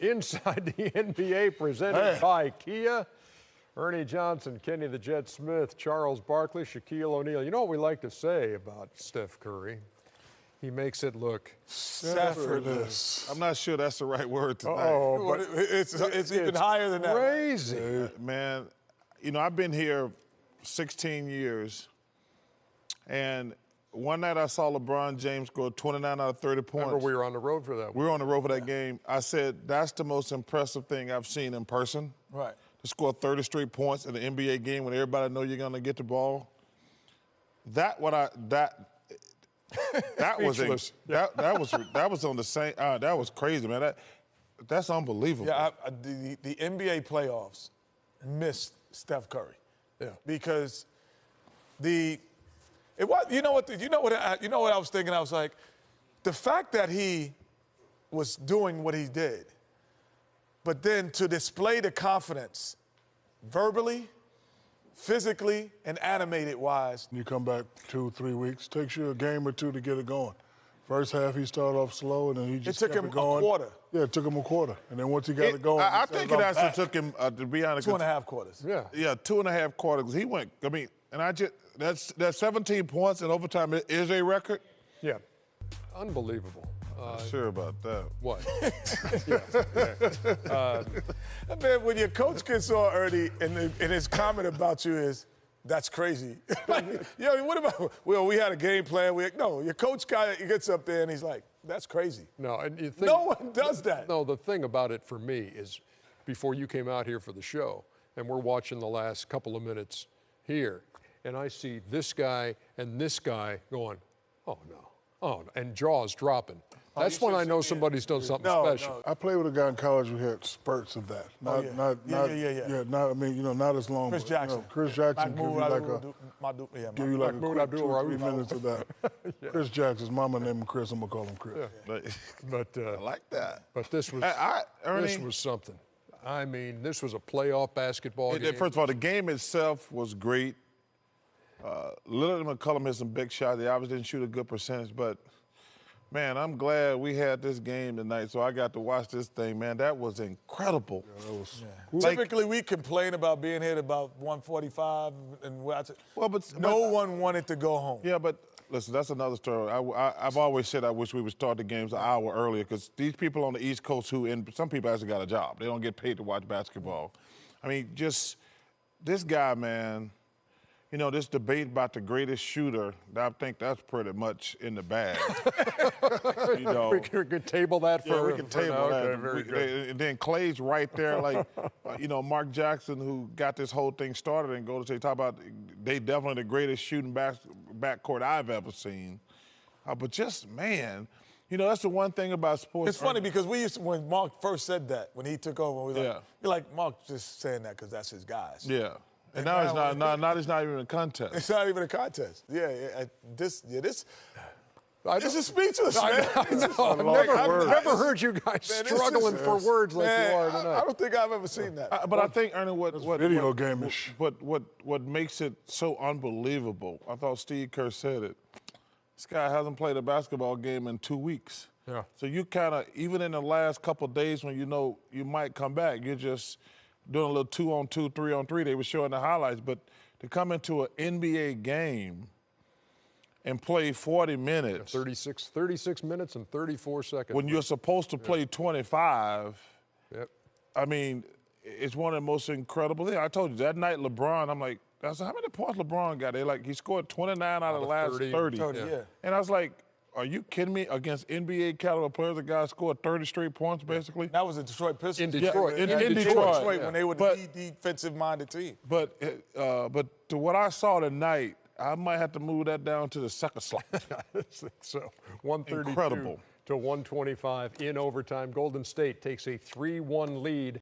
Inside the NBA, presented by Kia. Ernie Johnson, Kenny the Jet Smith, Charles Barkley, Shaquille O'Neal. You know what we like to say about Steph Curry? He makes it look effortless. I'm not sure that's the right word tonight. Oh, but it's even higher than that. Crazy. Man, you know, I've been here 16 years, and one night I saw LeBron James score 29 out of 30 points. Remember, we were on the road for that. We were on the road for that game. I said, that's the most impressive thing I've seen in person. Right. To score 30 straight points in the NBA game when everybody know you're going to get the ball. That was on the same. That was crazy, man. That's unbelievable. Yeah, the NBA playoffs missed Steph Curry. Yeah, because you know what I was thinking. I was like, the fact that he was doing what he did, but then to display the confidence, verbally, physically, and animated-wise. You come back 2-3 weeks. Takes you a game or two to get it going. First half, he started off slow, and then he just kept it going. It took him a quarter. Yeah, it took him a quarter. And then once he got it going, I think it actually took him, to be honest. 2.5 quarters. Yeah. Yeah, 2.5 quarters. He went, I mean, and that's 17 points in overtime is a record? Yeah. Unbelievable. Not sure about that. What? Man, when your coach gets on, Ernie, and his comment about you is, that's crazy. Like, what about, well, we had a game plan. No, your coach guy gets up there and he's like, that's crazy. No, and you think, no one does that. No, the thing about it for me is before you came out here for the show, and we're watching the last couple of minutes here, and I see this guy and this guy going, oh, no, and jaws dropping. That's when I know somebody's done something special. I played with a guy in college who had spurts of that. Not as long. Chris Jackson. You know, Chris Jackson give you like a quick 2-3 minutes of that. Chris Jackson's mama named him Chris. I'm gonna call him Chris. Yeah. But I like that. But this was this was something. I mean, this was a playoff basketball game. First of all, the game itself was great. Lillard and McCollum hit some big shots. They obviously didn't shoot a good percentage, but man, I'm glad we had this game tonight, so I got to watch this thing, man. That was incredible. Yeah, that was, typically, we complain about being hit about 145, and no one wanted to go home. Yeah, but listen, that's another story. I've always said I wish we would start the games an hour earlier because these people on the East Coast and some people actually got a job. They don't get paid to watch basketball. I mean, just this guy, man. You know, this debate about the greatest shooter, I think that's pretty much in the bag. You know, we could table that for we can table that. Okay, very good. And then Clay's right there, like, Mark Jackson, who got this whole thing started and go to say, talk about they definitely the greatest shooting backcourt I've ever seen. But just, man, that's the one thing about sports. It's funny because when Mark first said that, when he took over, you're like, Mark just saying that because that's his guys. Yeah. And now it's not even a contest. It's not even a contest. This is speechless, man. I've never heard you guys struggling for words like you are tonight. I don't think I've ever seen that. But I think, Ernie, what makes it so unbelievable, I thought Steve Kerr said it, this guy hasn't played a basketball game in 2 weeks. Yeah. So you kind of, even in the last couple of days when you know you might come back, you're just doing a little 2-on-2, 3-on-3. They were showing the highlights. But to come into an NBA game and play 40 minutes. 36 minutes and 34 seconds. When you're supposed to play 25, yep. I mean, it's one of the most incredible things. I told you, that night LeBron, I'm like, I said, how many points LeBron got? He scored 29 out of the last 30. Yeah. And I was like, are you kidding me? Against NBA caliber players, the guy scored 30 straight points, basically. That was the Detroit Pistons. In Detroit. In Detroit. When they were the defensive-minded team. But to what I saw tonight, I might have to move that down to the second slot. So 132 Incredible. to 125 in overtime. Golden State takes a 3-1 lead.